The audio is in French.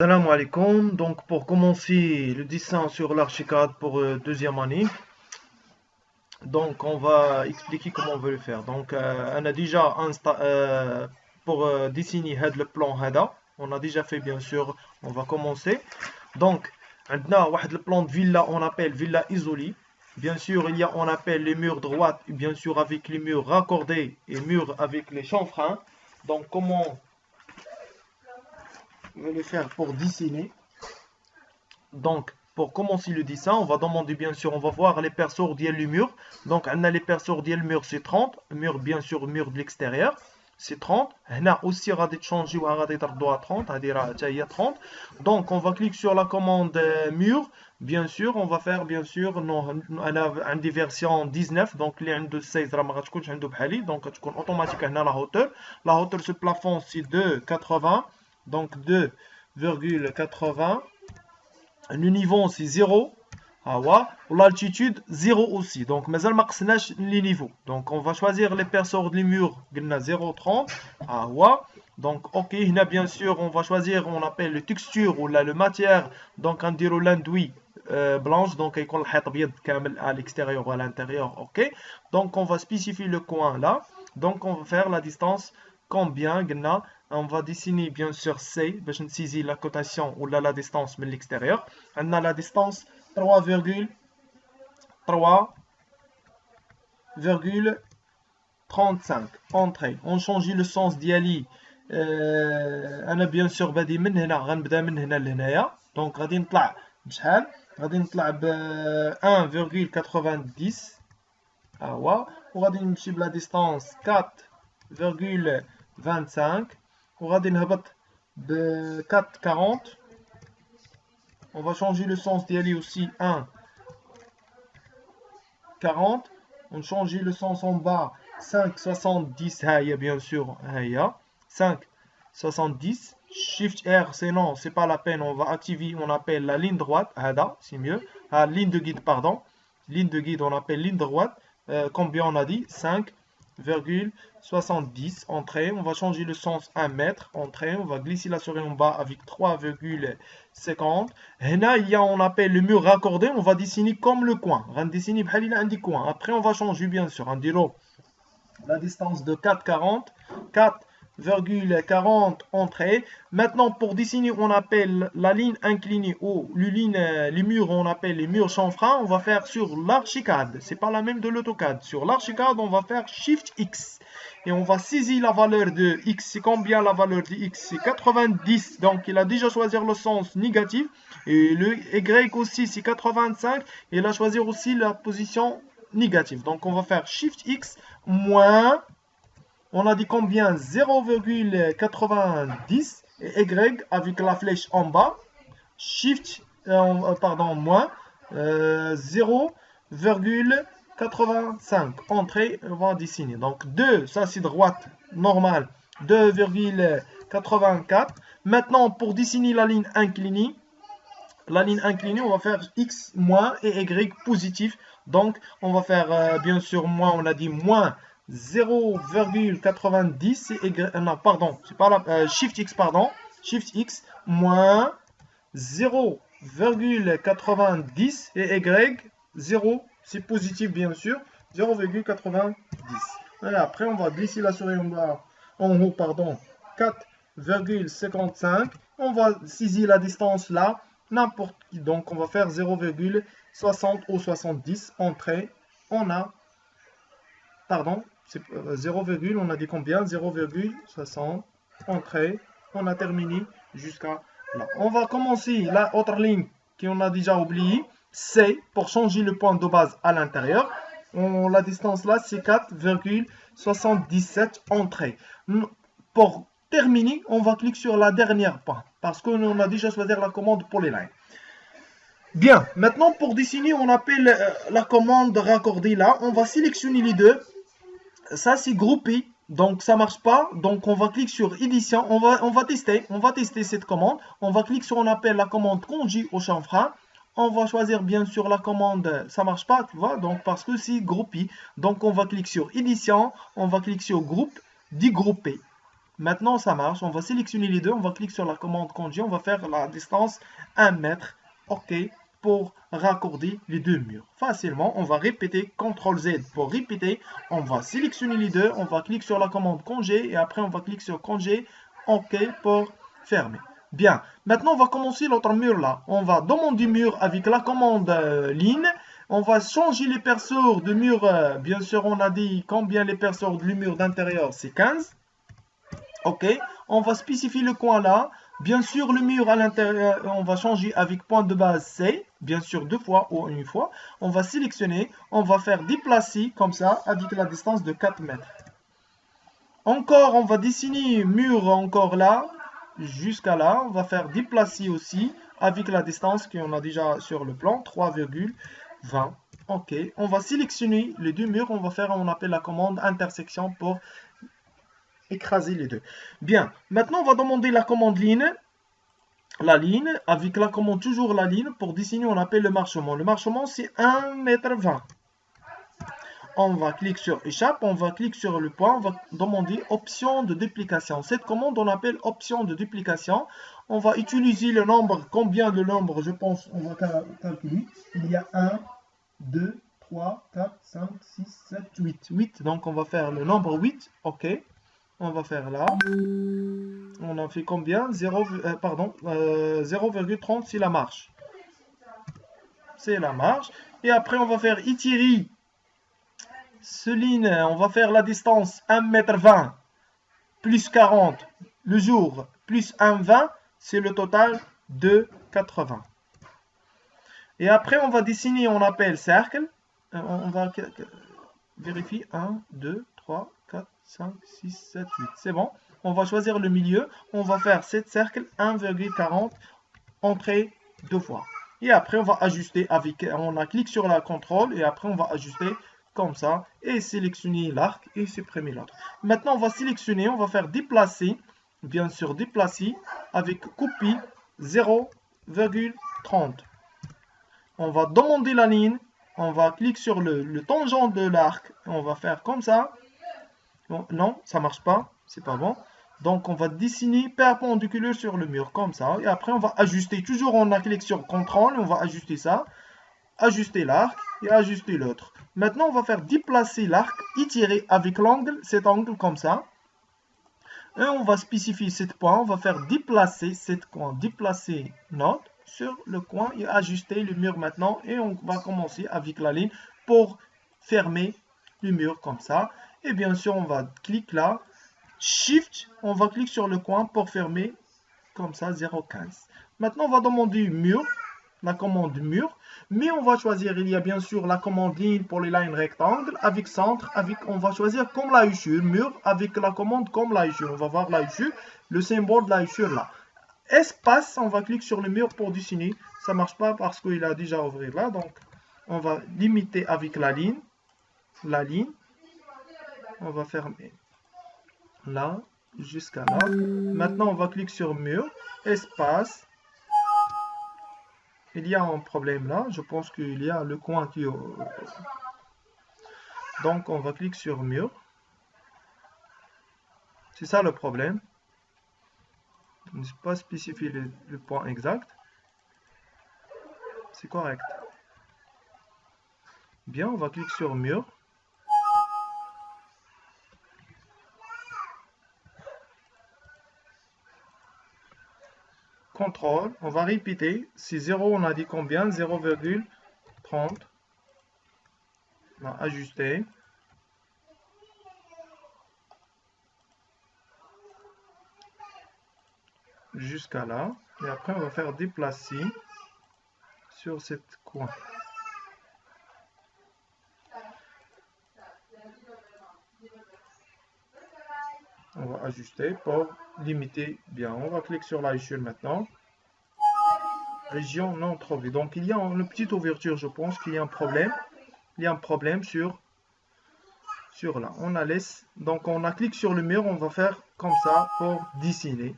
Salam alaikum. Donc, pour commencer le dessin sur l'archicad pour deuxième année, donc on va expliquer comment on veut le faire. Donc, on a déjà pour dessiner le plan هذا. On a déjà fait bien sûr. On va commencer. Donc, عندنا واحد le plan de villa, on appelle villa isolée. Bien sûr, on appelle les murs droites, bien sûr avec les murs raccordés et murs avec les chanfreins. Donc, comment on va le faire pour dessiner? Donc, pour commencer le dessin, on va demander bien sûr, on va voir l'épaisseur du mur. Donc, on a l'épaisseur du mur, c'est 30. Mur, bien sûr, mur de l'extérieur, c'est 30. Là aussi, on va changer ou on va à 30. Il y a 30. Donc, on va cliquer sur la commande mur. Bien sûr, on va faire, bien sûr, on a des versions 19. Donc, les de 16, donc, automatique, on a la hauteur. La hauteur, ce plafond, c'est 2,80. Donc, 2,80. Le niveau c'est 0. L'altitude 0 aussi. Donc, مازال ما قسناش les niveaux. Donc, on va choisir l'épaisseur du mur. 0,30. Donc, ok. Là, bien sûr, on va choisir, on appelle le texture ou le matière. Donc, on dirait l'enduit blanche. Donc, il y a الحيط ابيض كامل à l'extérieur ou à l'intérieur. Ok. Donc, on va spécifier le coin là. Donc, on va faire la distance combien on va dessiner bien sûr C, باش نسيزي la cotation ou la distance de l'extérieur. On a la distance 3,35. Entrée. On change le sens ديالي. انا bien sûr بادي من هنا غنبدا من هنا لهنايا. دونك غادي نطلع بشحال؟ غادي نطلع ب 1,90. وغادي نمشي بلا ديستانس 4,25 وغادي نهبط ب 4,40. On va changer le sens d'y aussi 1,40. On change le sens en bas 5,70. Bien sûr, 5,70. Shift R, c'est non, c'est pas la peine. On va activer, on appelle la ligne droite. C'est mieux. Ligne de guide, pardon. Ligne de guide, on appelle ligne droite. Combien on a dit? 5,70. Entrée. On va changer le sens 1 mètre. Entrée. On va glisser la souris en bas avec 3,50. Là, on appelle le mur raccordé. On va dessiner comme le coin. On va dessiner un coin. Après, on va changer bien sûr. On dira la distance de 4,40. 4,40 entrée. Maintenant, pour dessiner, on appelle la ligne inclinée ou les murs, on appelle les murs chanfreins. On va faire sur l'archicad. C'est pas la même de l'AutoCAD. Sur l'archicad, on va faire Shift X. Et on va saisir la valeur de X. C'est combien la valeur de X? C'est 90. Donc, il a déjà choisi le sens négatif. Et le Y aussi, c'est 85. Et il a choisi aussi la position négative. Donc, on va faire Shift X moins... On a dit combien? 0,90 et Y avec la flèche en bas. Shift, moins 0,85. Entrée, on va dessiner. Donc 2, ça c'est droite, normale. 2,84. Maintenant, pour dessiner la ligne inclinée, on va faire X moins et Y positif. Donc, on va faire, bien sûr, moins, on a dit moins 0,90 non, pardon, c'est pas la Shift X, pardon. Shift X moins 0,90 et Y 0, c'est positif bien sûr, 0,90. Après, on va glisser la souris en haut, pardon, 4,55. On va saisir la distance là, n'importe qui. Donc, on va faire 0,60 ou 70. Entrée, on a, pardon, c'est 0, on a dit combien? 0,60. Entrée, on a terminé jusqu'à là. On va commencer la autre ligne qu'on a déjà oublié. C'est pour changer le point de base à l'intérieur. La distance là, c'est 4,77 entrée. Pour terminer, on va cliquer sur la dernière point parce qu'on a déjà choisi la commande pour les lignes. Bien, maintenant pour dessiner, on appelle la commande raccorder là. On va sélectionner les deux. Ça c'est groupé, donc ça marche pas. Donc on va cliquer sur édition. On va tester cette commande. On va cliquer sur, on appelle la commande conduit au chanfrein. On va choisir bien sûr la commande, ça marche pas, tu vois, donc parce que c'est groupé. Donc on va cliquer sur édition, on va cliquer sur groupe, dégrouper. Maintenant, ça marche. On va sélectionner les deux. On va cliquer sur la commande congé. On va faire la distance 1 mètre. OK. Pour raccorder les deux murs. Facilement, on va répéter CTRL-Z pour répéter. On va sélectionner les deux. On va cliquer sur la commande congé. Et après, on va cliquer sur congé. OK pour fermer. Bien. Maintenant, on va commencer l'autre mur là. On va demander mur avec la commande ligne. On va changer l'épaisseur de mur. Bien sûr, on a dit combien l'épaisseur du mur d'intérieur, c'est 15. OK. On va spécifier le coin là. Bien sûr, le mur à l'intérieur, on va changer avec point de base C. Bien sûr, 2 fois ou une fois. On va sélectionner. On va faire déplacer comme ça avec la distance de 4 mètres. Encore, on va dessiner mur encore là. Jusqu'à là. On va faire déplacer aussi avec la distance qu'on a déjà sur le plan. 3,20. OK. On va sélectionner les deux murs. On appelle la commande intersection pour écraser les deux. Bien, maintenant on va demander la commande ligne. La ligne, avec la commande toujours la ligne, pour dessiner on appelle le marchement. Le marchement c'est 1,20 m. On va cliquer sur échappe, on va cliquer sur le point, on va demander option de duplication. Cette commande on appelle option de duplication. On va utiliser le nombre, combien de nombres je pense on va calculer. Il y a 1, 2, 3, 4, 5, 6, 7, 8. 8, donc on va faire le nombre 8, OK. On va faire là. On a fait combien 0,30 c'est la marche. C'est la marche. Et après, on va faire étirer ce ligne. On va faire la distance 1,20 m plus 40 le jour plus 1,20. C'est le total de 80. Et après, on va dessiner, on appelle cercle. On va vérifier 1, 2, 3, 4, 5, 6, 7, 8. C'est bon. On va choisir le milieu. On va faire 7 cercles, 1,40, entrée 2 fois. Et après, on va ajuster avec, on a cliqué sur la contrôle et après, on va ajuster comme ça et sélectionner l'arc et supprimer l'autre. Maintenant, on va sélectionner, on va faire déplacer, bien sûr déplacer avec copie 0,30. On va demander la ligne. On va cliquer sur le tangent de l'arc. On va faire comme ça. Bon, non, ça marche pas. C'est pas bon. Donc, on va dessiner perpendiculaire sur le mur, comme ça. Et après, on va ajuster. Toujours, on a cliqué sur CTRL. On va ajuster ça. Ajuster l'arc et ajuster l'autre. Maintenant, on va faire déplacer l'arc, étirer avec l'angle, cet angle comme ça. Et on va spécifier cet point. On va faire déplacer cet coin. Déplacer notre sur le coin et ajuster le mur maintenant. Et on va commencer avec la ligne pour fermer le mur comme ça. Et bien sûr, on va cliquer là. Shift, on va cliquer sur le coin pour fermer comme ça 0,15. Maintenant, on va demander mur, la commande mur. Mais on va choisir, il y a bien sûr la commande ligne pour les lignes rectangles avec centre. On va choisir comme la hachure, mur avec la commande comme la hachure. On va voir la hachure, le symbole de la hachure là. Espace, on va cliquer sur le mur pour dessiner. Ça ne marche pas parce qu'il a déjà ouvert là. Donc, on va limiter avec la ligne. La ligne. On va fermer là jusqu'à là. Maintenant, on va cliquer sur mur. Espace. Il y a un problème là. Je pense qu'il y a le coin qui... Donc, on va cliquer sur mur. C'est ça le problème. Je ne sais pas spécifier le point exact. C'est correct. Bien, on va cliquer sur mur. Contrôle, on va répéter. C'est 0, on a dit combien 0,30. On va ajuster. Jusqu'à là. Et après, on va faire déplacer sur cette coin. On va ajuster pour limiter bien. On va cliquer sur la hachure maintenant. Région non trouvée. Donc, il y a une petite ouverture, je pense qu'il y a un problème. Il y a un problème sur là. On la laisse. Donc, on a cliqué sur le mur. On va faire comme ça pour dessiner.